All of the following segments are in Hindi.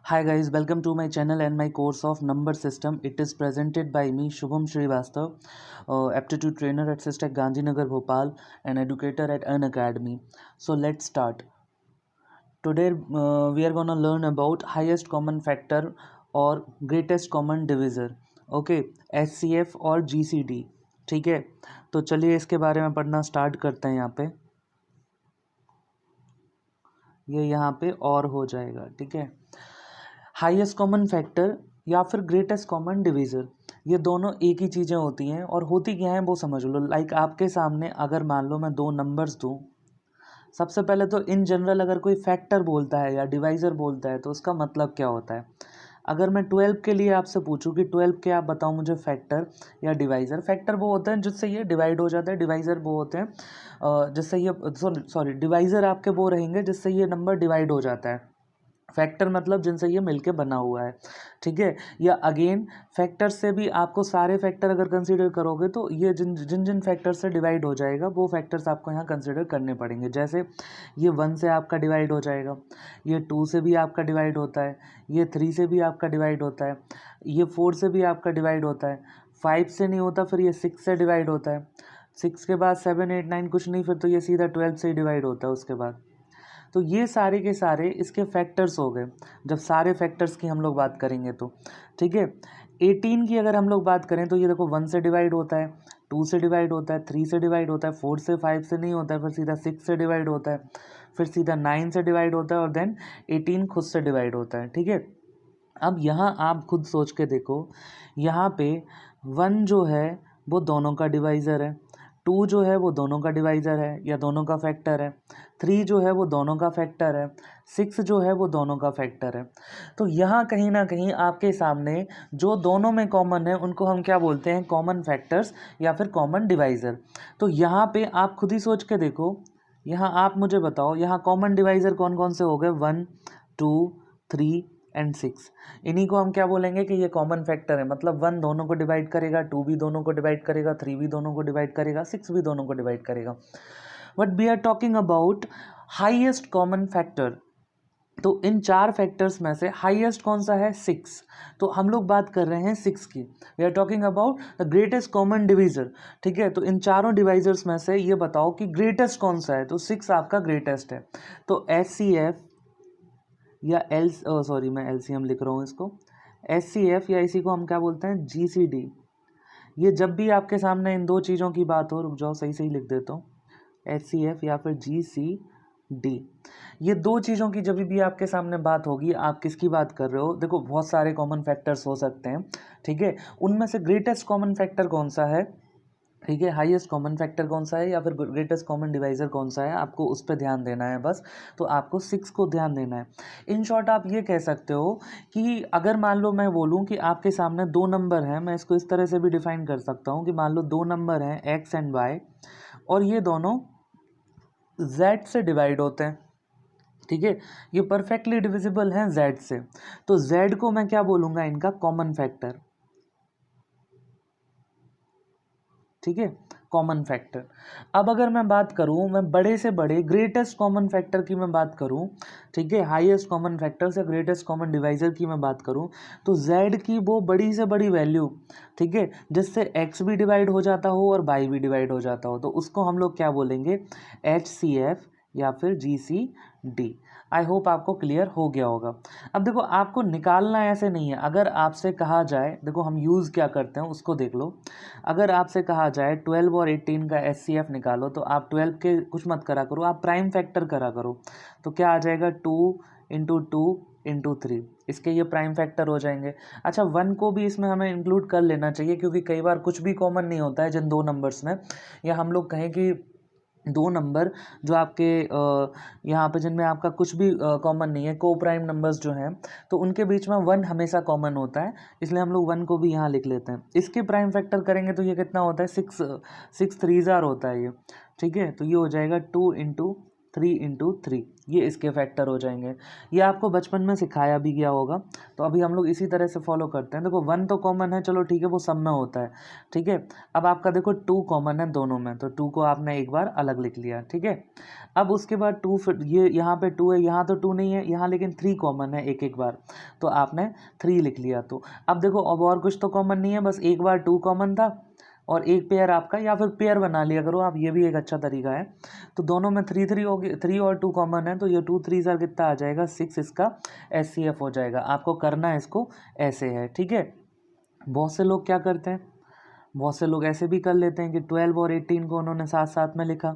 Hi guys, welcome to my channel and my course of number system. It is presented by me Shubham Srivastav, aptitude trainer at Systech Gandhinagar Bhopal and educator at An Academy. So let's start. Today we are gonna learn about highest common factor or greatest common divisor. Okay HCF और GCD. ठीक है, तो चलिए इसके बारे में पढ़ना स्टार्ट करते हैं। यहाँ पे ये यहाँ पे और हो जाएगा। ठीक है, हाईएस्ट कॉमन फैक्टर या फिर ग्रेटेस्ट कॉमन डिवीज़र, ये दोनों एक ही चीज़ें होती हैं और होती क्या हैं वो समझ लो। लाइक आपके सामने अगर मान लो मैं दो नंबर्स दूँ, सबसे पहले तो इन जनरल अगर कोई फैक्टर बोलता है या डिवाइज़र बोलता है तो उसका मतलब क्या होता है। अगर मैं 12 के लिए आपसे पूछूं कि 12 के आप बताओ मुझे फैक्टर या डिवाइज़र। फैक्टर वो होते हैं जिससे ये डिवाइड हो जाता है, डिवाइज़र वो होते हैं जिससे ये सॉरी डिवाइज़र आपके वो रहेंगे जिससे ये नंबर डिवाइड हो जाता है। फैक्टर मतलब जिनसे ये मिलके बना हुआ है। ठीक है, या अगेन फैक्टर से भी आपको सारे फैक्टर अगर कंसीडर करोगे तो ये जिन जिन जिन फैक्टर से डिवाइड हो जाएगा वो फैक्टर्स आपको यहाँ कंसीडर करने पड़ेंगे। जैसे ये 1 से आपका डिवाइड हो जाएगा, ये 2 से भी आपका डिवाइड होता है, ये 3 से भी आपका डिवाइड होता है, ये 4 से भी आपका डिवाइड होता है, 5 से नहीं होता फिर ये 6 से डिवाइड होता है, 6 के बाद 7 8 9 कुछ नहीं, फिर तो ये सीधा 12 से ही डिवाइड होता है उसके बाद। तो ये सारे के सारे इसके फैक्टर्स हो गए जब सारे फैक्टर्स की हम लोग बात करेंगे तो। ठीक है, 18 की अगर हम लोग बात करें तो ये देखो 1 से डिवाइड होता है, 2 से डिवाइड होता है, 3 से डिवाइड होता है, 4 से 5 से नहीं होता है, फिर सीधा 6 से डिवाइड होता है, फिर सीधा 9 से डिवाइड होता है और देन 18 खुद से डिवाइड होता है। ठीक है, अब यहाँ आप खुद सोच के देखो, यहाँ पे 1 जो है वो दोनों का डिवाइज़र है, 2 जो है वो दोनों का डिवाइज़र है या दोनों का फैक्टर है, 3 जो है वो दोनों का फैक्टर है, 6 जो है वो दोनों का फैक्टर है। तो यहाँ कहीं ना कहीं आपके सामने जो दोनों में कॉमन है उनको हम क्या बोलते हैं, कॉमन फैक्टर्स या फिर कॉमन डिवाइज़र। तो यहाँ पे आप खुद ही सोच के देखो, यहाँ आप मुझे बताओ यहाँ कॉमन डिवाइज़र कौन कौन से हो गए, 1 2 3 एंड 6। इन्हीं को हम क्या बोलेंगे कि ये कॉमन फैक्टर है। मतलब 1 दोनों को डिवाइड करेगा, 2 भी दोनों को डिवाइड करेगा, 3 भी दोनों को डिवाइड करेगा, 6 भी दोनों को डिवाइड करेगा। But we are talking about highest common factor. तो इन 4 फैक्टर्स में से हाईएस्ट कौन सा है, 6। तो हम लोग बात कर रहे हैं 6 की। We are talking about the greatest common divisor. ठीक है, तो इन चारों डिवाइजर्स में से ये बताओ कि ग्रेटेस्ट कौन सा है। तो 6 आपका ग्रेटेस्ट है। तो HCF या सॉरी मैं LCM लिख रहा हूँ इसको, HCF या इसी को हम क्या बोलते हैं, GCD। ये जब भी आपके सामने इन दो चीज़ों की बात हो, रुक जाओ सही सही लिख देता हूँ, HCF या फिर GCD, ये दो चीज़ों की जब भी आपके सामने बात होगी, आप किसकी बात कर रहे हो। देखो बहुत सारे कॉमन फैक्टर्स हो सकते हैं। ठीक है, उनमें से ग्रेटेस्ट कॉमन फैक्टर कौन सा है, ठीक है, हाईएस्ट कॉमन फैक्टर कौन सा है या फिर ग्रेटेस्ट कॉमन डिवाइज़र कौन सा है, आपको उस पर ध्यान देना है बस। तो आपको 6 को ध्यान देना है। इन शॉर्ट आप ये कह सकते हो कि अगर मान लो मैं बोलूँ कि आपके सामने दो नंबर हैं, मैं इसको इस तरह से भी डिफाइन कर सकता हूँ कि मान लो दो नंबर हैं X एंड Y और ये दोनों Z से डिवाइड होते हैं। ठीक है, ये परफेक्टली डिविजिबल हैं Z से। तो Z को मैं क्या बोलूँगा, इनका कॉमन फैक्टर। ठीक है, कॉमन फैक्टर। अब अगर मैं बात करूं, मैं बड़े से बड़े ग्रेटेस्ट कॉमन फैक्टर की मैं बात करूं, ठीक है, हाईएस्ट कॉमन फैक्टर से ग्रेटेस्ट कॉमन डिवाइजर की मैं बात करूं, तो z की वो बड़ी से बड़ी वैल्यू, ठीक है, जिससे x भी डिवाइड हो जाता हो और y भी डिवाइड हो जाता हो, तो उसको हम लोग क्या बोलेंगे, HCF या फिर GCD। आई होप आपको क्लियर हो गया होगा। अब देखो आपको निकालना ऐसे नहीं है। अगर आपसे कहा जाए, देखो हम यूज़ क्या करते हैं उसको देख लो। अगर आपसे कहा जाए 12 और 18 का HCF निकालो, तो आप 12 के कुछ मत करा करो, आप प्राइम फैक्टर करा करो। तो क्या आ जाएगा, 2 × 2 × 3, इसके ये प्राइम फैक्टर हो जाएंगे। अच्छा 1 को भी इसमें हमें इंक्लूड कर लेना चाहिए क्योंकि कई बार कुछ भी कॉमन नहीं होता है जिन दो नंबर्स में, या हम लोग कहें कि दो नंबर जो आपके यहाँ पे जिनमें आपका कुछ भी कॉमन नहीं है, को प्राइम नंबर्स जो हैं, तो उनके बीच में 1 हमेशा कॉमन होता है, इसलिए हम लोग 1 को भी यहाँ लिख लेते हैं। इसके प्राइम फैक्टर करेंगे तो ये कितना होता है, 6 6 3 ज़ार होता है ये। ठीक है, तो ये हो जाएगा 2 × 3 इंटू 3, ये इसके फैक्टर हो जाएंगे। ये आपको बचपन में सिखाया भी गया होगा, तो अभी हम लोग इसी तरह से फॉलो करते हैं। देखो 1 तो कॉमन है, चलो ठीक है, वो सब में होता है, ठीक है। अब आपका देखो 2 कॉमन है दोनों में, तो 2 को आपने एक बार अलग लिख लिया, ठीक है। अब उसके बाद 2, फिर ये यहाँ पे 2 है, यहाँ तो 2 नहीं है, यहाँ लेकिन 3 कॉमन है एक एक बार, तो आपने 3 लिख लिया। तो अब देखो अब और कुछ तो कॉमन नहीं है, बस एक बार 2 कॉमन था और एक पेयर आपका, या फिर पेयर बना लिया करो आप, ये भी एक अच्छा तरीका है। तो दोनों में 3 3 हो गया, 3 और 2 कॉमन है, तो ये 2 3 सर कितना आ जाएगा 6, इसका SCF हो जाएगा। आपको करना है इसको ऐसे है, ठीक है। बहुत से लोग क्या करते हैं, बहुत से लोग ऐसे भी कर लेते हैं कि 12 और 18 को उन्होंने साथ साथ में लिखा,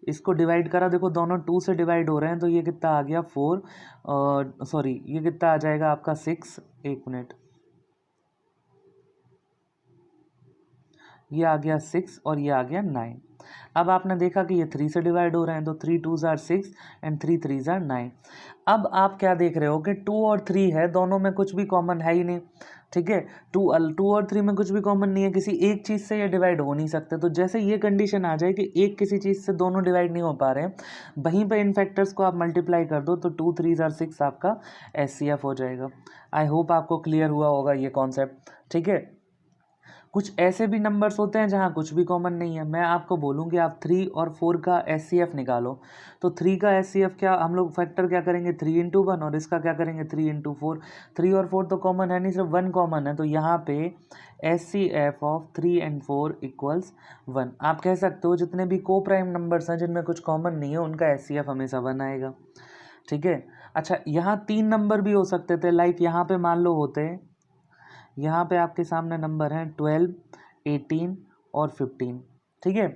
इसको डिवाइड करा, देखो दोनों 2 से डिवाइड हो रहे हैं, तो ये कितना आ गया 4, सॉरी ये कितना आ जाएगा आपका 6, एक मिनट, ये आ गया 6 और ये आ गया 9। अब आपने देखा कि ये 3 से डिवाइड हो रहे हैं, तो 3 2s are 6 and 3 3s are 9। अब आप क्या देख रहे हो कि 2 और 3 है, दोनों में कुछ भी कॉमन है ही नहीं, ठीक है। 2 और 3 में कुछ भी कॉमन नहीं है, किसी एक चीज़ से ये डिवाइड हो नहीं सकते। तो जैसे ये कंडीशन आ जाए कि एक किसी चीज़ से दोनों डिवाइड नहीं हो पा रहे हैं, वहीं पे इन फैक्टर्स को आप मल्टीप्लाई कर दो, तो 2 3s are 6 आपका SCF हो जाएगा। आई होप आपको क्लियर हुआ होगा ये कॉन्सेप्ट, ठीक है। कुछ ऐसे भी नंबर्स होते हैं जहाँ कुछ भी कॉमन नहीं है। मैं आपको बोलूँ कि आप 3 और 4 का SCF निकालो, तो 3 का SCF क्या, हम लोग फैक्टर क्या करेंगे 3 इंटू 1, और इसका क्या करेंगे 3 इंटू 4। 3 और 4 तो कॉमन है नहीं, सिर्फ 1 कॉमन है, तो यहाँ पे SCF ऑफ 3 एंड 4 इक्वल्स 1। आप कह सकते हो जितने भी को प्राइम नंबर्स हैं जिनमें कुछ कॉमन नहीं है, उनका SCF हमेशा 1 आएगा, ठीक है। अच्छा, यहाँ 3 नंबर भी हो सकते थे, लाइक यहाँ पे मान लो होते हैं, यहाँ पे आपके सामने नंबर हैं 12, 18 और 15, ठीक है।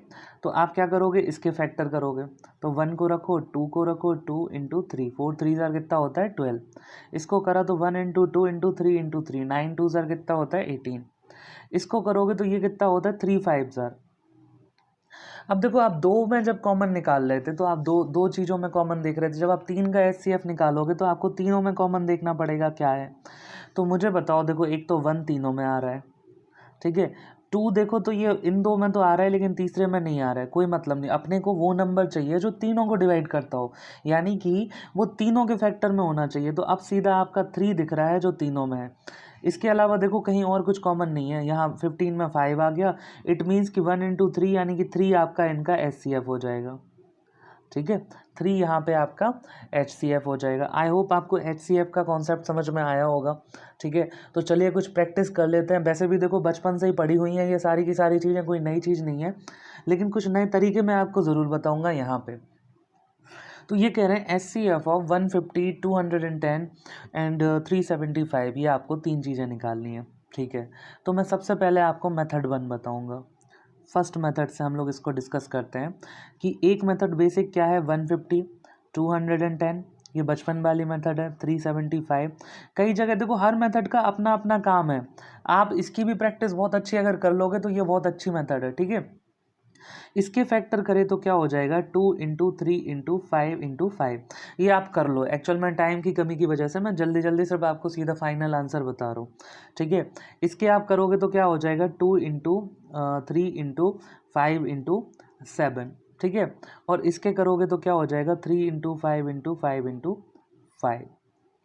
तो आप क्या करोगे, इसके फैक्टर करोगे, तो 1 को रखो, 2 को रखो, 2 इंटू 3, 4 3 जार कितना होता है 12, इसको करा तो 1 इंटू 2 इंटू 3 इंटू 3, 9 2 जार कितना होता है 18, इसको करोगे तो ये कितना होता है 3 5 जार। अब देखो आप दो में जब कॉमन निकाल रहे थे, तो आप दो दो चीज़ों में कॉमन देख रहे थे, जब आप 3 का SCF निकालोगे तो आपको तीनों में कॉमन देखना पड़ेगा क्या है। तो मुझे बताओ, देखो एक तो 1 तीनों में आ रहा है, ठीक है। 2 देखो तो ये इन दो में तो आ रहा है, लेकिन तीसरे में नहीं आ रहा है, कोई मतलब नहीं, अपने को वो नंबर चाहिए जो तीनों को डिवाइड करता हो, यानी कि वो तीनों के फैक्टर में होना चाहिए। तो अब सीधा आपका 3 दिख रहा है जो तीनों में है। इसके अलावा देखो कहीं और कुछ कॉमन नहीं है, यहाँ 15 में 5 आ गया, इट मीन्स कि 1 इंटू 3 यानी कि 3 आपका इनका SCF हो जाएगा, ठीक है। 3 यहाँ पे आपका HCF हो जाएगा। आई होप आपको HCF का कॉन्सेप्ट समझ में आया होगा, ठीक है। तो चलिए कुछ प्रैक्टिस कर लेते हैं। वैसे भी देखो बचपन से ही पढ़ी हुई हैं ये सारी की सारी चीज़ें, कोई नई चीज़ नहीं है, लेकिन कुछ नए तरीके मैं आपको ज़रूर बताऊँगा यहाँ पे। तो ये कह रहे हैं SCF ऑफ 150, 210 एंड 375, ये आपको 3 चीज़ें निकालनी है, ठीक है। तो मैं सबसे पहले आपको मेथड 1 बताऊँगा। फर्स्ट मेथड से हम लोग इसको डिस्कस करते हैं कि एक मेथड बेसिक क्या है, 150, 210, ये बचपन वाली मेथड है, 375। कई जगह देखो हर मेथड का अपना अपना काम है, आप इसकी भी प्रैक्टिस बहुत अच्छी अगर कर लोगे तो ये बहुत अच्छी मेथड है, ठीक है। इसके फैक्टर करें तो क्या हो जाएगा 2 इंटू 3 इंटू 5 इंटू 5, ये आप कर लो। एक्चुअल में टाइम की कमी की वजह से मैं जल्दी जल्दी सिर्फ आपको सीधा फाइनल आंसर बता रहा हूँ, ठीक है। इसके आप करोगे तो क्या हो जाएगा 2 इंटू 3 इंटू 5 इंटू 7, ठीक है। और इसके करोगे तो क्या हो जाएगा 3 इंटू 5 इंटू 5 इंटू 5,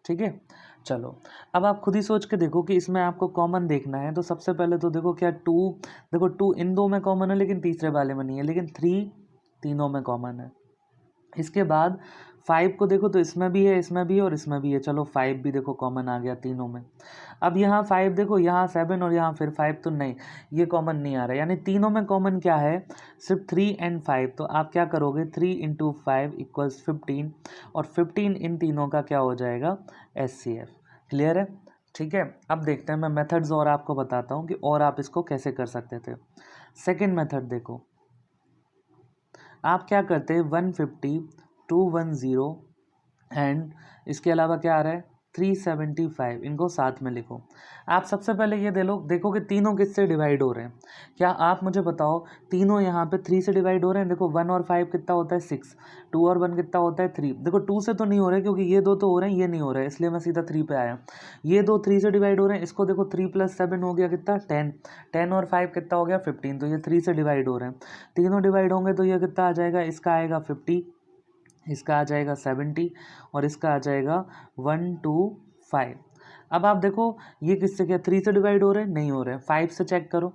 ठीक है। चलो अब आप खुद ही सोच के देखो कि इसमें आपको कॉमन देखना है, तो सबसे पहले तो देखो क्या 2, देखो 2 इन दो में कॉमन है लेकिन तीसरे वाले में नहीं है, लेकिन 3 तीनों में कॉमन है। इसके बाद 5 को देखो तो इसमें भी है, इसमें भी है और इसमें भी है, चलो 5 भी देखो कॉमन आ गया तीनों में। अब यहाँ 5 देखो, यहाँ 7 और यहाँ फिर 5, तो नहीं ये कॉमन नहीं आ रहा है, यानी तीनों में कॉमन क्या है सिर्फ 3 एंड 5। तो आप क्या करोगे 3 इंटू 5 इक्वल्स 15, और 15 इन तीनों का क्या हो जाएगा SCF। क्लियर है, ठीक है। अब देखते हैं, मैं मेथड्स और आपको बताता हूँ कि और आप इसको कैसे कर सकते थे। सेकेंड मेथड देखो, आप क्या करते हैं 150, 210 एंड इसके अलावा क्या आ रहा है 375, इनको साथ में लिखो। आप सबसे पहले ये देखो कि तीनों किससे डिवाइड हो रहे हैं। क्या आप मुझे बताओ, तीनों यहाँ पे 3 से डिवाइड हो रहे हैं। देखो 1 और 5 कितना होता है 6, 2 और 1 कितना होता है 3। देखो 2 से तो नहीं हो रहे क्योंकि ये दो तो हो रहे हैं, ये नहीं हो रहा है, इसलिए मैं सीधा 3 पे आया। ये दो 3 से डिवाइड हो रहे हैं, इसको देखो 3 + 7 हो गया कितना 10, 10 और 5 कितना हो गया 15, तो ये 3 से डिवाइड हो रहे हैं। तीनों डिवाइड होंगे तो ये कितना आ जाएगा, इसका आएगा 50, इसका आ जाएगा 70 और इसका आ जाएगा 125। अब आप देखो ये किससे, क्या 3 से डिवाइड हो रहे हैं, नहीं हो रहे हैं। 5 से चेक करो,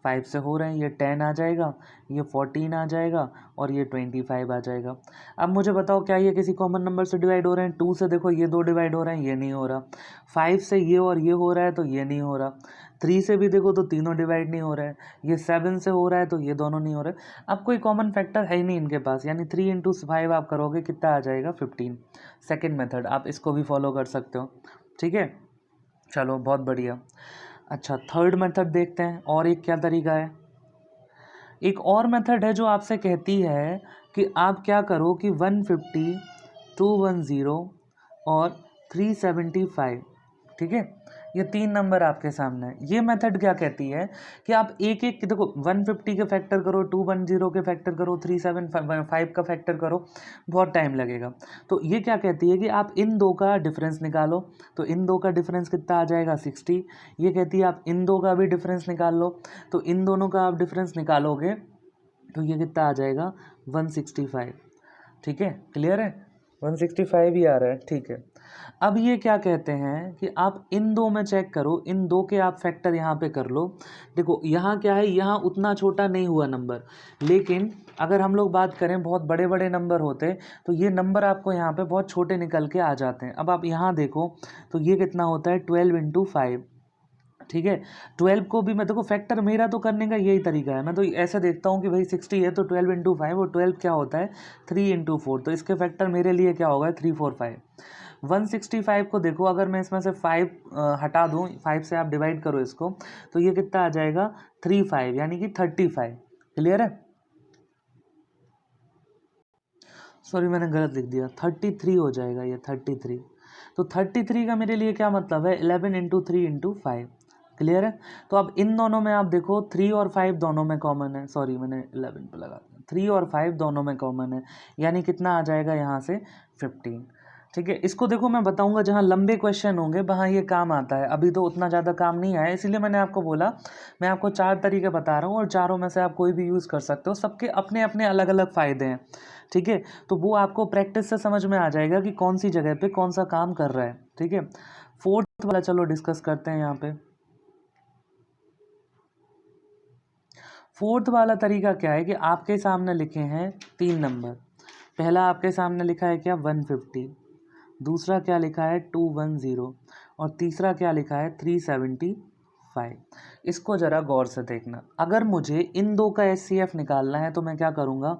5 से हो रहे हैं, ये 10 आ जाएगा, ये 14 आ जाएगा और ये 25 आ जाएगा। अब मुझे बताओ क्या ये किसी कॉमन नंबर से डिवाइड हो रहे हैं। 2 से देखो ये दो डिवाइड हो रहे हैं, ये नहीं हो रहा। 5 से ये और ये हो रहा है तो ये नहीं हो रहा। 3 से भी देखो तो तीनों डिवाइड नहीं हो रहे हैं। ये 7 से हो रहा है तो ये दोनों नहीं हो रहे। अब कोई कॉमन फैक्टर है ही नहीं इनके पास, यानी 3 × 5 आप करोगे कितना आ जाएगा 15। सेकेंड मेथड आप इसको भी फॉलो कर सकते हो, ठीक है। चलो बहुत बढ़िया। अच्छा थर्ड मेथड देखते हैं, और एक क्या तरीका है। एक और मेथड है जो आपसे कहती है कि आप क्या करो कि 150, 210 और 375, ठीक है, ये 3 नंबर आपके सामने है। ये मेथड क्या कहती है कि आप एक एक देखो 150 के फैक्टर करो, 210 के फैक्टर करो, 375 का फैक्टर करो, बहुत टाइम लगेगा। तो ये क्या कहती है कि आप इन दो का डिफरेंस निकालो, तो इन दो का डिफरेंस कितना आ जाएगा 60। ये कहती है आप इन दो का भी डिफरेंस निकाल लो, तो इन दोनों का आप डिफरेंस निकालोगे तो ये कितना आ जाएगा 165, ठीक है। क्लियर है, 165 ही आ रहा है, ठीक है। अब ये क्या कहते हैं कि आप इन दो में चेक करो, इन दो के आप फैक्टर यहाँ पे कर लो। देखो यहाँ क्या है, यहाँ उतना छोटा नहीं हुआ नंबर, लेकिन अगर हम लोग बात करें बहुत बड़े बड़े नंबर होते तो ये नंबर आपको यहाँ पे बहुत छोटे निकल के आ जाते हैं। अब आप यहाँ देखो तो ये कितना होता है 12 × 5, ठीक है। 12 को भी मैं देखो फैक्टर मेरा तो करने का यही तरीका है, मैं तो ऐसे देखता हूँ कि भाई 60 है तो 12 × 5 और 12 क्या होता है 3 × 4, तो इसके फैक्टर मेरे लिए क्या होगा 3 4 5। 165 को देखो अगर मैं इसमें से 5 हटा दूँ, 5 से आप डिवाइड करो इसको, तो ये कितना आ जाएगा 35, यानी कि 35। क्लियर है, सॉरी मैंने गलत लिख दिया, 33 हो जाएगा ये 33। तो 33 का मेरे लिए क्या मतलब है 11 × 3 × 5। क्लियर है। तो अब इन दोनों में आप देखो 3 और 5 दोनों में कॉमन है, सॉरी मैंने 11 पे लगा दिया, 3 और 5 दोनों में कॉमन है, यानी कितना आ जाएगा यहाँ से 15। ठीक है, इसको देखो मैं बताऊंगा जहाँ लंबे क्वेश्चन होंगे वहाँ ये काम आता है, अभी तो उतना ज़्यादा काम नहीं आया, इसीलिए मैंने आपको बोला मैं आपको 4 तरीके बता रहा हूँ और चारों में से आप कोई भी यूज़ कर सकते हो, सबके अपने अपने अलग अलग फ़ायदे हैं। ठीक है, तो वो आपको प्रैक्टिस से समझ में आ जाएगा कि कौन सी जगह पे कौन सा काम कर रहा है। ठीक है, फोर्थ वाला चलो डिस्कस करते हैं यहाँ पे। फोर्थ वाला तरीका क्या है कि आपके सामने लिखे हैं 3 नंबर। पहला आपके सामने लिखा है क्या 150, दूसरा क्या लिखा है 210 और तीसरा क्या लिखा है 375। इसको ज़रा गौर से देखना, अगर मुझे इन दो का एचसीएफ निकालना है तो मैं क्या करूँगा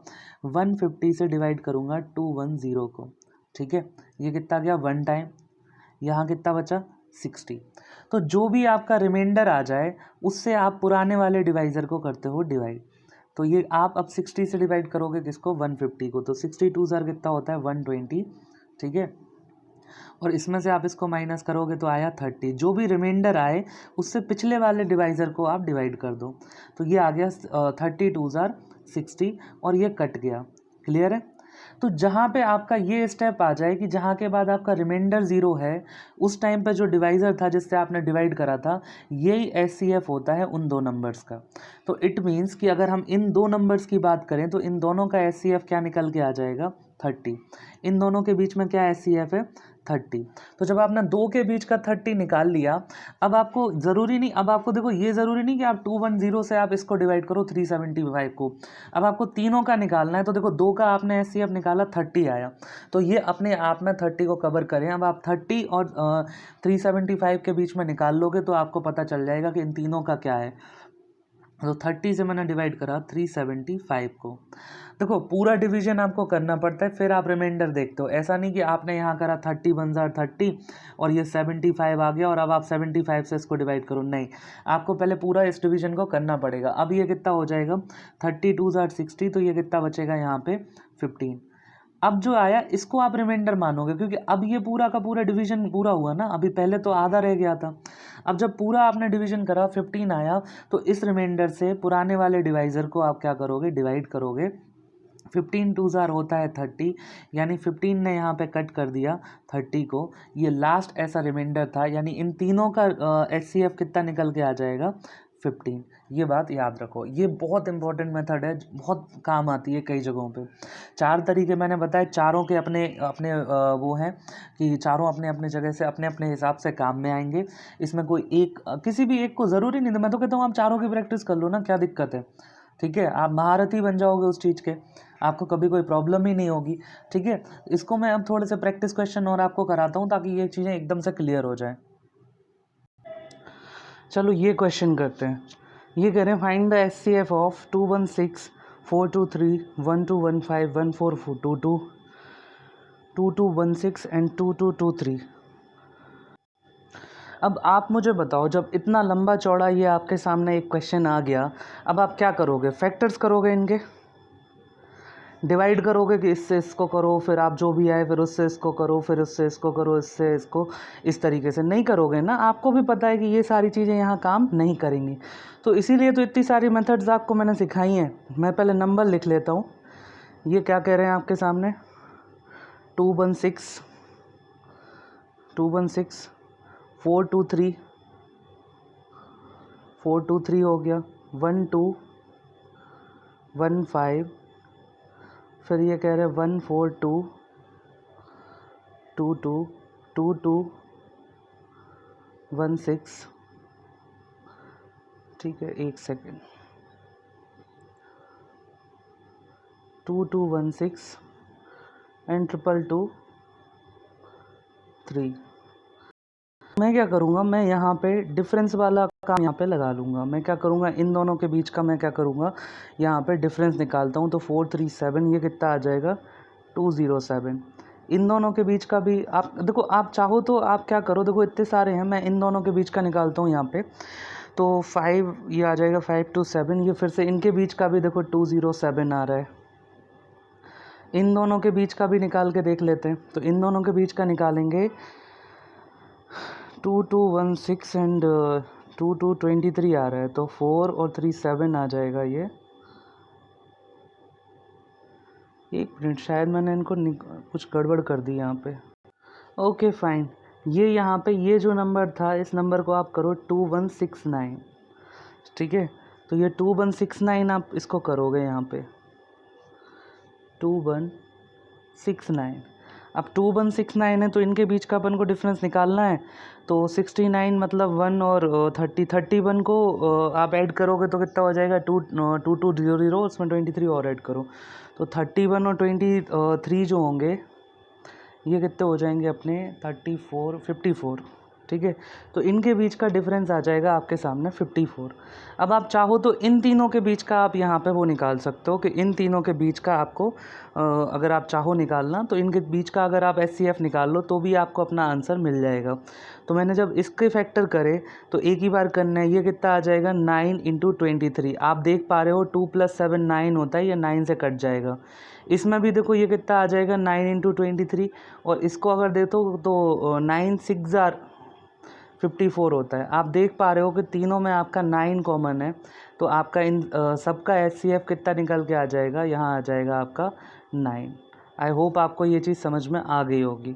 150 से डिवाइड करूँगा 210 को। ठीक है, ये कितना गया 1 टाइम, यहाँ कितना बचा 60। तो जो भी आपका रिमाइंडर आ जाए उससे आप पुराने वाले डिवाइज़र को करते हो डिवाइड। तो ये आप अब 60 से डिवाइड करोगे किसको 150 को, तो 62 सर कितना होता है 120। ठीक है, और इसमें से आप इसको माइनस करोगे तो आया 30। जो भी रिमाइंडर आए उससे पिछले वाले डिवाइज़र को आप डिवाइड कर दो, तो ये आ गया 32 ज़ार 60 और ये कट गया। क्लियर है। तो जहाँ पे आपका ये स्टेप आ जाए कि जहाँ के बाद आपका रिमाइंडर ज़ीरो है, उस टाइम पे जो डिवाइज़र था जिससे आपने डिवाइड करा था यही एचसीएफ होता है उन दो नंबर्स का। तो इट मीन्स कि अगर हम इन दो नंबर्स की बात करें तो इन दोनों का एचसीएफ क्या निकल के आ जाएगा 30। इन दोनों के बीच में क्या एचसीएफ है 30। तो जब आपने दो के बीच का 30 निकाल लिया, अब आपको ज़रूरी नहीं, अब आपको देखो ये ज़रूरी नहीं कि आप 210 से आप इसको डिवाइड करो 375 को, अब आपको तीनों का निकालना है। तो देखो दो का आपने एचसीएफ निकाला 30 आया, तो ये अपने आप में 30 को कवर करें। अब आप 30 और 375 के बीच में निकाल लोगे तो आपको पता चल जाएगा कि इन तीनों का क्या है। तो 30 से मैंने डिवाइड करा 375 को। देखो पूरा डिवीजन आपको करना पड़ता है, फिर आप रिमाइंडर देखते हो। ऐसा नहीं कि आपने यहाँ करा 30 1 ज़ार 30 और ये 75 आ गया और अब आप 75 से इसको डिवाइड करो, नहीं, आपको पहले पूरा इस डिवीजन को करना पड़ेगा। अब ये कितना हो जाएगा 32 ज़ार 60, तो ये कितना बचेगा यहाँ पे 15। अब जो आया इसको आप रिमाइंडर मानोगे, क्योंकि अब ये पूरा का पूरा डिवीजन पूरा हुआ ना, अभी पहले तो आधा रह गया था। अब जब पूरा आपने डिवीजन करा 15 आया, तो इस रिमाइंडर से पुराने वाले डिवाइज़र को आप क्या करोगे, डिवाइड करोगे। 15 टू ज़ार होता है 30, यानी 15 ने यहाँ पे कट कर दिया 30 को। ये लास्ट ऐसा रिमाइंडर था, यानी इन तीनों का HCF कितना निकल के आ जाएगा, 15। ये बात याद रखो, ये बहुत इंपॉर्टेंट मेथड है, बहुत काम आती है कई जगहों पे। 4 तरीके मैंने बताए, चारों के अपने अपने वो हैं कि चारों अपने अपने जगह से अपने अपने हिसाब से काम में आएंगे। इसमें कोई एक किसी भी एक को ज़रूरी नहीं, मैं तो कहता हूँ आप चारों की प्रैक्टिस कर लो ना, क्या दिक्कत है। ठीक है, आप महारथी बन जाओगे उस चीज़ के, आपको कभी कोई प्रॉब्लम ही नहीं होगी। ठीक है, इसको मैं अब थोड़े से प्रैक्टिस क्वेश्चन और आपको कराता हूँ ताकि ये चीज़ें एकदम से क्लियर हो जाए। चलो ये क्वेश्चन करते हैं। ये कह रहे हैं find the HCF of 216 423 1215 1422 2216 and 2223। अब आप मुझे बताओ, जब इतना लंबा चौड़ा ये आपके सामने एक क्वेश्चन आ गया, अब आप क्या करोगे, फैक्टर्स करोगे, इनके डिवाइड करोगे कि इससे इसको करो, फिर आप जो भी आए फिर उससे इसको करो, फिर उससे इसको करो, इससे इसको, इस तरीके से नहीं करोगे ना। आपको भी पता है कि ये सारी चीज़ें यहाँ काम नहीं करेंगी, तो इसीलिए तो इतनी सारी मेथड्स आपको मैंने सिखाई हैं। मैं पहले नंबर लिख लेता हूँ। ये क्या कह रहे हैं आपके सामने, 216 423 423 हो गया, 1215, फिर ये कह रहे हैं 142 22 2216। ठीक है, एक सेकेंड, 2216 एंड 2223। मैं क्या करूँगा, मैं यहाँ पे डिफरेंस वाला काम यहाँ पे लगा लूँगा। मैं क्या करूँगा, इन दोनों के बीच का मैं क्या करूँगा, यहाँ पे डिफरेंस निकालता हूँ। तो 437 ये कितना आ जाएगा, 207। इन दोनों के बीच का भी आप देखो, आप चाहो तो आप क्या करो, देखो इतने सारे हैं, मैं इन दोनों के बीच का निकालता हूँ यहाँ पे। तो 5 ये आ जाएगा, 5 to 7, ये फिर से इनके बीच का भी देखो 207 आ रहा है। इन दोनों के बीच का भी निकाल के देख लेते हैं। तो इन दोनों के बीच का निकालेंगे, 2216 एंड 2223 आ रहा है, तो 4 और 3 7 आ जाएगा। ये एक मिनट, शायद मैंने इनको कुछ गड़बड़ कर दी यहाँ पे। ओके फाइन, ये यहाँ पे ये जो नंबर था, इस नंबर को आप करो 2169। ठीक है, तो ये 2169 आप इसको करोगे यहाँ पे 2169। अब 2169 है, तो इनके बीच का अपन को डिफरेंस निकालना है। तो 69 मतलब 1 और 31 को आप ऐड करोगे तो कितना हो जाएगा, 2200, उसमें 23 और ऐड करो, तो 31 और 23 जो होंगे ये कितने हो जाएंगे अपने, 34 54। ठीक है, तो इनके बीच का डिफरेंस आ जाएगा आपके सामने 54। अब आप चाहो तो इन तीनों के बीच का आप यहाँ पे वो निकाल सकते हो कि इन तीनों के बीच का आपको अगर आप चाहो निकालना, तो इनके बीच का अगर आप HCF निकाल लो तो भी आपको अपना आंसर मिल जाएगा। तो मैंने जब इसके फैक्टर करे तो एक ही बार करना है, ये कितना आ जाएगा, 9 × 23। आप देख पा रहे हो 2 + 7 9 होता है, ये 9 से कट जाएगा। इसमें भी देखो ये कितना आ जाएगा, 9 × 23, और इसको अगर देखो तो 9 6 54 होता है। आप देख पा रहे हो कि तीनों में आपका 9 कॉमन है, तो आपका इन सबका HCF कितना निकल के आ जाएगा, यहाँ आ जाएगा आपका 9। आई होप आपको ये चीज़ समझ में आ गई होगी।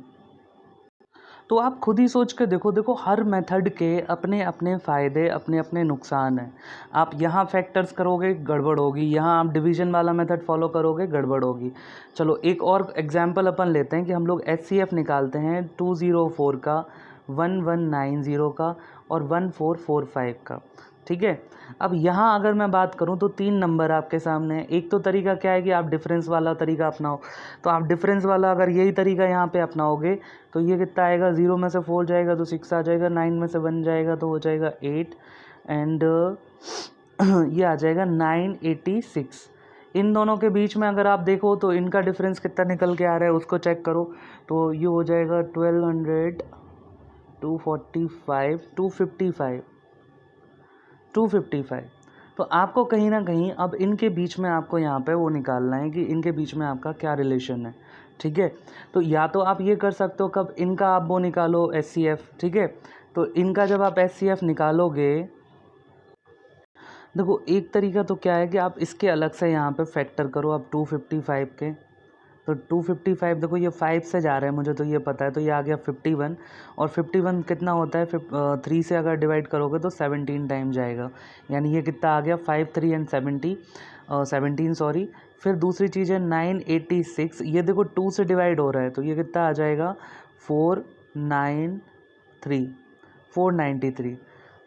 तो आप खुद ही सोच के देखो, देखो हर मेथड के अपने अपने फ़ायदे, अपने अपने नुकसान हैं। आप यहाँ फैक्टर्स करोगे गड़बड़ होगी, यहाँ आप डिवीज़न वाला मेथड फॉलो करोगे गड़बड़ होगी। चलो एक और एग्जांपल अपन लेते हैं कि हम लोग HCF निकालते हैं 204 का, 1190 का और 1445 का। ठीक है, अब यहाँ अगर मैं बात करूँ तो 3 नंबर आपके सामने हैं। एक तो तरीका क्या है कि आप डिफरेंस वाला तरीका अपनाओ, तो आप डिफरेंस वाला अगर यही तरीका यहाँ पे अपनाओगे तो ये कितना आएगा, 0 में से 4 जाएगा तो 6 आ जाएगा, 9 में से 1 जाएगा तो हो जाएगा 8, एंड ये आ जाएगा 986। इन दोनों के बीच में अगर आप देखो तो इनका डिफरेंस कितना निकल के आ रहा है उसको चेक करो, तो ये हो जाएगा 1200, 245, 255। तो आपको कहीं ना कहीं अब इनके बीच में आपको यहाँ पे वो निकालना है कि इनके बीच में आपका क्या रिलेशन है। ठीक है। तो या तो आप ये कर सकते हो, कब इनका आप वो निकालो HCF, ठीक है। तो इनका जब आप HCF निकालोगे, देखो एक तरीका तो क्या है कि आप इसके अलग से यहाँ पे फैक्टर करो आप 255 के। तो 255 देखो ये 5 से जा रहा है, मुझे तो ये पता है, तो ये आ गया 51। और 51 कितना होता है, 3 से अगर डिवाइड करोगे तो 17 टाइम जाएगा, यानी ये कितना आ गया 5 3 एंड 17 सॉरी। फिर दूसरी चीज़ है 986, ये देखो 2 से डिवाइड हो रहा है, तो ये कितना आ जाएगा 493 493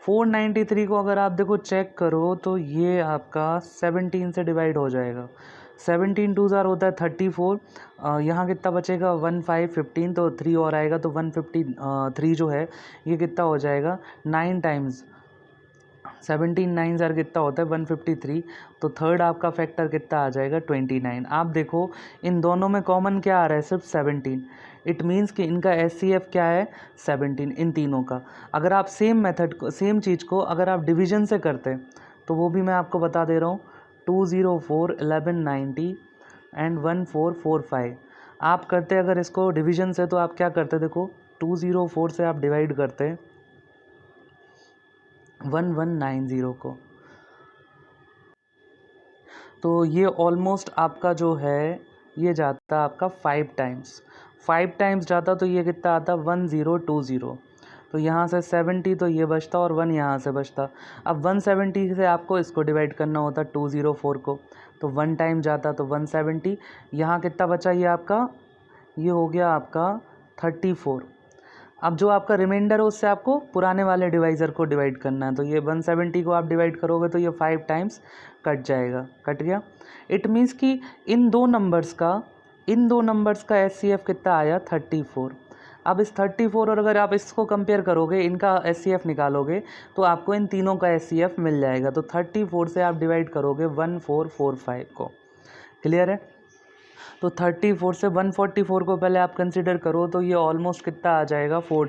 493 को अगर आप देखो चेक करो तो ये आपका 17 से डिवाइड हो जाएगा। 17 2 ज़ार होता है 34, यहाँ कितना बचेगा 1 5 15, तो 3 और आएगा तो 153 जो है ये कितना हो जाएगा 9 टाइम्स 17 9 ज़ार कितना होता है 153। तो थर्ड आपका फैक्टर कितना आ जाएगा 29। आप देखो इन दोनों में कॉमन क्या आ रहा है, सिर्फ 17। इट मीन्स कि इनका HCF क्या है 17 इन तीनों का। अगर आप सेम मेथड को, सेम चीज़ को अगर आप डिवीजन से करते तो वो भी मैं आपको बता दे रहा हूँ, 204 1190 एंड 1445 आप करते अगर इसको डिवीजन से, तो आप क्या करते देखो 204 से आप डिवाइड करते 1190 को, तो ये ऑलमोस्ट आपका जो है ये जाता आपका 5 टाइम्स जाता, तो ये कितना आता 1020। तो यहाँ से 70 तो ये बचता और 1 यहाँ से बचता। अब 170 से आपको इसको डिवाइड करना होता 204 को, तो 1 टाइम जाता तो 170। यहाँ कितना बचा ये आपका, ये हो गया आपका 34। अब जो आपका रिमाइंडर है उससे आपको पुराने वाले डिवाइज़र को डिवाइड करना है, तो ये 170 को आप डिवाइड करोगे तो ये 5 टाइम्स कट जाएगा, कट गया। इट मीन्स कि इन दो नंबर्स का HCF कितना आया 34। अब इस 34 और अगर आप इसको कंपेयर करोगे, इनका HCF निकालोगे तो आपको इन तीनों का HCF मिल जाएगा। तो 34 से आप डिवाइड करोगे 1445 को, क्लियर है। तो 34 से 144 को पहले आप कंसिडर करो, तो ये ऑलमोस्ट कितना आ जाएगा 4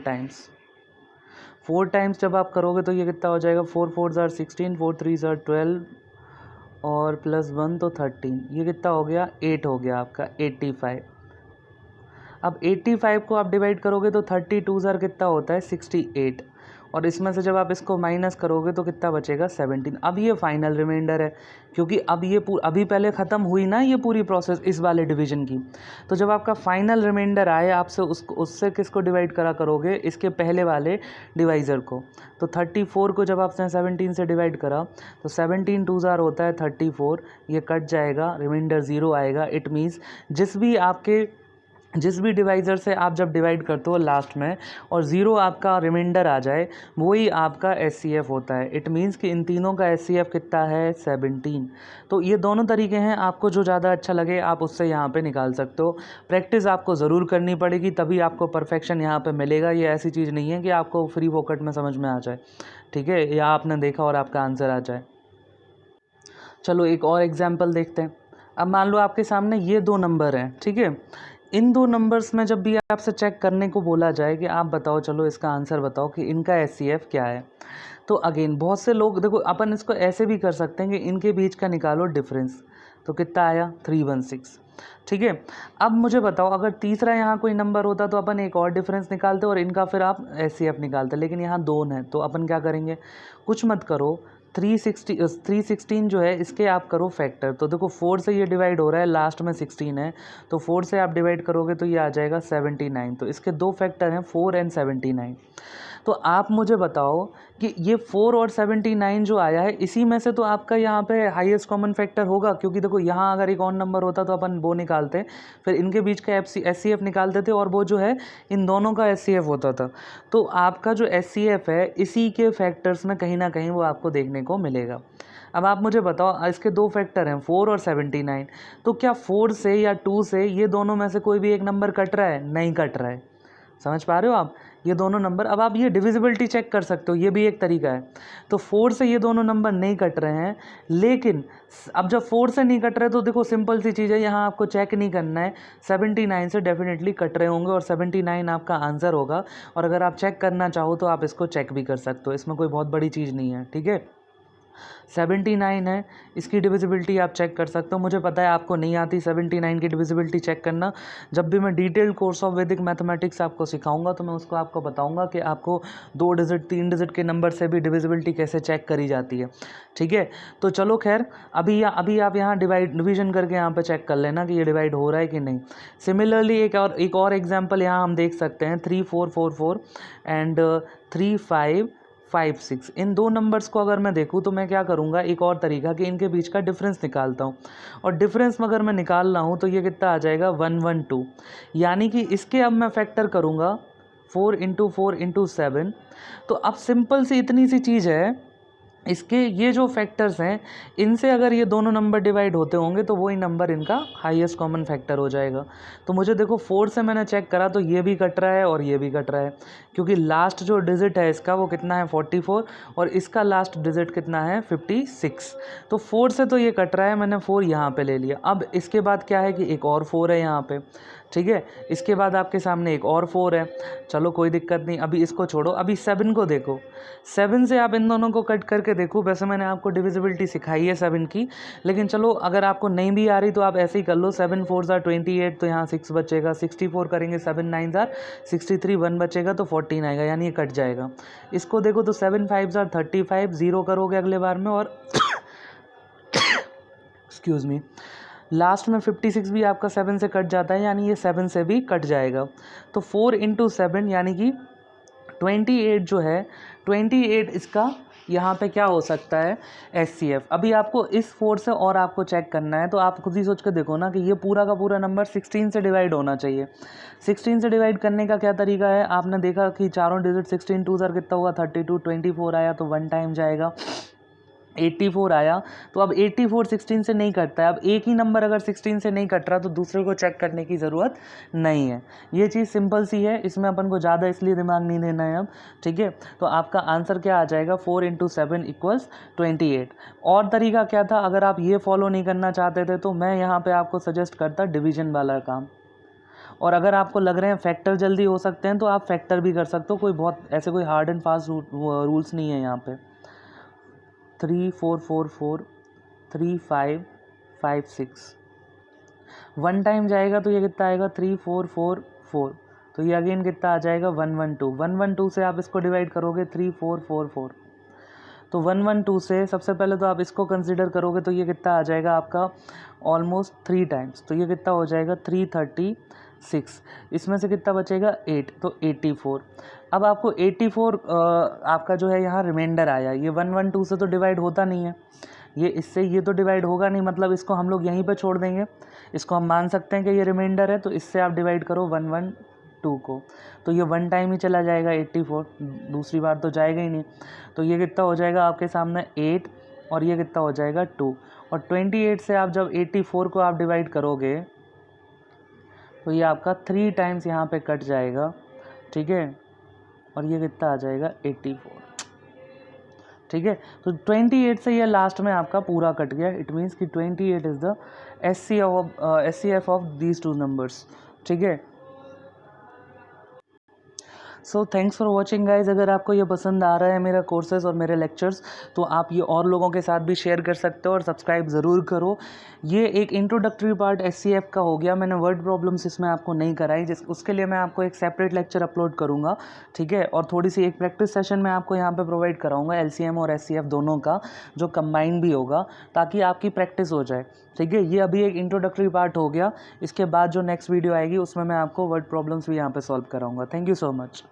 टाइम्स जब आप करोगे तो ये कितना हो जाएगा 4 4 ज़ार 16, 4 3 ज़ार 12 और प्लस 1 तो 13, ये कितना हो गया 8 हो गया आपका 85। अब 85 को आप डिवाइड करोगे तो 32 ज़ार कितना होता है 68, और इसमें से जब आप इसको माइनस करोगे तो कितना बचेगा 17। अब ये फाइनल रिमाइंडर है, क्योंकि अब ये अभी पहले ख़त्म हुई ना ये पूरी प्रोसेस इस वाले डिवीजन की। तो जब आपका फाइनल रिमाइंडर आए आपसे उससे किसको डिवाइड करा करोगे, इसके पहले वाले डिवाइज़र को। तो 34 को जब आपने 17 से डिवाइड करा तो 17 2 ज़ार होता है 34, ये कट जाएगा, रिमाइंडर 0 आएगा। इट मीन्स जिस भी डिवाइज़र से आप जब डिवाइड करते हो लास्ट में और 0 आपका रिमाइंडर आ जाए, वही आपका HCF होता है। इट मीन्स कि इन तीनों का HCF कितना है 17। तो ये दोनों तरीके हैं, आपको जो ज़्यादा अच्छा लगे आप उससे यहाँ पे निकाल सकते हो। प्रैक्टिस आपको ज़रूर करनी पड़ेगी, तभी आपको परफेक्शन यहाँ पे मिलेगा। ये ऐसी चीज़ नहीं है कि आपको फ्री फोकट में समझ में आ जाए, ठीक है, या आपने देखा और आपका आंसर आ जाए। चलो एक और एग्जाम्पल देखते हैं। अब मान लो आपके सामने ये दो नंबर हैं, ठीक है। इन दो नंबर्स में जब भी आपसे चेक करने को बोला जाए कि आप बताओ, चलो इसका आंसर बताओ कि इनका HCF क्या है, तो अगेन बहुत से लोग देखो, अपन इसको ऐसे भी कर सकते हैं कि इनके बीच का निकालो डिफरेंस, तो कितना आया 316, ठीक है। अब मुझे बताओ अगर तीसरा यहाँ कोई नंबर होता तो अपन एक और डिफरेंस निकालते और इनका फिर आप HCF निकालते, लेकिन यहाँ दोन है तो अपन क्या करेंगे, कुछ मत करो, 316 जो है इसके आप करो फैक्टर। तो देखो 4 से ये डिवाइड हो रहा है, लास्ट में 16 है, तो 4 से आप डिवाइड करोगे तो ये आ जाएगा 79। तो इसके दो फैक्टर हैं 4 एंड 79। तो आप मुझे बताओ कि ये 4 और 79 जो आया है इसी में से तो आपका यहाँ पे हाईएस्ट कॉमन फैक्टर होगा, क्योंकि देखो यहाँ अगर एक और नंबर होता तो अपन वो निकालते, फिर इनके बीच का HCF निकालते थे और वो जो है इन दोनों का HCF होता था। तो आपका जो HCF है इसी के फैक्टर्स में कहीं ना कहीं वो आपको देखने को मिलेगा। अब आप मुझे बताओ, इसके दो फैक्टर हैं 4 और 79, तो क्या 4 से या 2 से ये दोनों में से कोई भी एक नंबर कट रहा है? नहीं कट रहा है। समझ पा रहे हो आप ये दोनों नंबर? अब आप ये डिविजिबिलिटी चेक कर सकते हो, ये भी एक तरीका है। तो 4 से ये दोनों नंबर नहीं कट रहे हैं, लेकिन अब जब 4 से नहीं कट रहे तो देखो सिंपल सी चीज़ है, यहाँ आपको चेक नहीं करना है, 79 से डेफिनेटली कट रहे होंगे और 79 आपका आंसर होगा। और अगर आप चेक करना चाहो तो आप इसको चेक भी कर सकते हो, इसमें कोई बहुत बड़ी चीज़ नहीं है, ठीक है। 79 है, इसकी डिविजिबिलिटी आप चेक कर सकते हो। मुझे पता है आपको नहीं आती 79 की डिविजिबिलिटी चेक करना। जब भी मैं डिटेल्ड कोर्स ऑफ वैदिक मैथमेटिक्स आपको सिखाऊंगा तो मैं उसको आपको बताऊंगा कि आपको 2 डिजिट 3 डिजिट के नंबर से भी डिविजिबिलिटी कैसे चेक करी जाती है, ठीक है। तो चलो खैर, अभी आप यहाँ डिवीजन करके यहाँ पे चेक कर लेना कि ये डिवाइड हो रहा है कि नहीं। सिमिलरली एक और एग्जाम्पल यहाँ हम देख सकते हैं 3 4 4 4 एंड 3 5 5 6। इन दो नंबर्स को अगर मैं देखूँ तो मैं क्या करूँगा, एक और तरीका कि इनके बीच का डिफरेंस निकालता हूँ, और डिफरेंस में अगर मैं निकाल रहा हूँ तो ये कितना आ जाएगा 1 1 2, यानी कि इसके अब मैं फैक्टर करूँगा 4 × 4 × 7। तो अब सिंपल सी इतनी सी चीज़ है, इसके ये जो फैक्टर्स हैं इनसे अगर ये दोनों नंबर डिवाइड होते होंगे तो वही नंबर इनका हाईएस्ट कॉमन फैक्टर हो जाएगा। तो मुझे देखो 4 से मैंने चेक करा तो ये भी कट रहा है और ये भी कट रहा है, क्योंकि लास्ट जो डिजिट है इसका वो कितना है 44 और इसका लास्ट डिजिट कितना है 56। तो 4 से तो ये कट रहा है, मैंने 4 यहाँ पे ले लिया। अब इसके बाद क्या है कि एक और 4 है यहाँ पे, ठीक है। इसके बाद आपके सामने एक और 4 है, चलो कोई दिक्कत नहीं, अभी इसको छोड़ो। अभी 7 को देखो, 7 से आप इन दोनों को कट करके देखो। वैसे मैंने आपको डिविजिबिलिटी सिखाई है 7 की, लेकिन चलो अगर आपको नहीं भी आ रही तो आप ऐसे ही कर लो। 7 4 28, तो यहाँ 6 बचेगा। 64 करेंगे 7 9 63, 1 बचेगा तो 14 आएगा, यानी ये कट जाएगा। इसको देखो तो 7 5 35, 0 करोगे अगले बार में और एक्सक्यूज़ मी, लास्ट में 56 भी आपका 7 से कट जाता है, यानी ये 7 से भी कट जाएगा। तो 4 × 7 यानी कि 28 जो है 28 इसका यहाँ पे क्या हो सकता है SCF। अभी आपको इस 4 से और आपको चेक करना है, तो आप खुद ही सोच के देखो ना कि ये पूरा का पूरा नंबर 16 से डिवाइड होना चाहिए। 16 से डिवाइड करने का क्या तरीका है, आपने देखा कि चारों डिजिट 16 2 कितना होगा 32, 24 आया तो 1 टाइम जाएगा, 84 आया तो अब 84 16 से नहीं कटता है। अब एक ही नंबर अगर 16 से नहीं कट रहा तो दूसरे को चेक करने की ज़रूरत नहीं है। ये चीज़ सिंपल सी है, इसमें अपन को ज़्यादा इसलिए दिमाग नहीं देना है अब, ठीक है। तो आपका आंसर क्या आ जाएगा 4 × 7 = 28। और तरीका क्या था, अगर आप ये फॉलो नहीं करना चाहते थे तो मैं यहाँ पर आपको सजेस्ट करता डिवीजन वाला काम। और अगर आपको लग रहे हैं फैक्टर जल्दी हो सकते हैं तो आप फैक्टर भी कर सकते हो, कोई बहुत ऐसे कोई हार्ड एंड फास्ट रूल्स नहीं है यहाँ पे। 3 4 4 4 3 5 5 6, 1 टाइम जाएगा तो ये कितना आएगा 3 4 4 4, तो ये अगेन कितना आ जाएगा 1 1 2। 1 1 2 से आप इसको डिवाइड करोगे 3 4 4 4, तो 1 1 2 से सबसे पहले तो आप इसको कंसिडर करोगे तो ये कितना आ जाएगा आपका ऑलमोस्ट 3 टाइम्स, तो ये कितना हो जाएगा 336। इसमें से कितना बचेगा 8, तो 84। अब आपको 84 आपका जो है यहाँ रिमाइंडर आया, ये 1 1 2 से तो डिवाइड होता नहीं है, ये इससे ये तो डिवाइड होगा नहीं, मतलब इसको हम लोग यहीं पे छोड़ देंगे। इसको हम मान सकते हैं कि ये रिमाइंडर है, तो इससे आप डिवाइड करो 1 1 2 को, तो ये 1 टाइम ही चला जाएगा 84, दूसरी बार तो जाएगा ही नहीं। तो ये कितना हो जाएगा आपके सामने 8 और ये कितना हो जाएगा 2, और 28 से आप जब 84 को आप डिवाइड करोगे तो ये आपका 3 टाइम्स यहाँ पे कट जाएगा, ठीक है। और ये कितना आ जाएगा 84, ठीक है। तो 28 से ये लास्ट में आपका पूरा कट गया। इट मीन्स कि 28 is the SCF of these two numbers, ठीक है। So thanks for watching guys. अगर आपको ये पसंद आ रहा है मेरा कोर्सेज और मेरे लेक्चर्स, तो आप ये और लोगों के साथ भी शेयर कर सकते हो और सब्सक्राइब ज़रूर करो। ये एक इंट्रोडक्टरी पार्ट SCF का हो गया, मैंने वर्ड प्रॉब्लम्स इसमें आपको नहीं कराई, उसके लिए मैं आपको एक सेपरेट लेक्चर अपलोड करूँगा, ठीक है। और थोड़ी सी एक प्रैक्टिस सेशन मैं आपको यहाँ पर प्रोवाइड कराऊँगा LCM और SCF दोनों का, जो कंबाइन भी होगा, ताकि आपकी प्रैक्टिस हो जाए, ठीक है। ये अभी एक इंट्रोडक्टरी पार्ट हो गया, इसके बाद जो नेक्स्ट वीडियो आएगी उसमें मैं आपको वर्ड प्रॉब्लम्स भी यहाँ पे सॉल्व कराऊंगा। Thank you so much.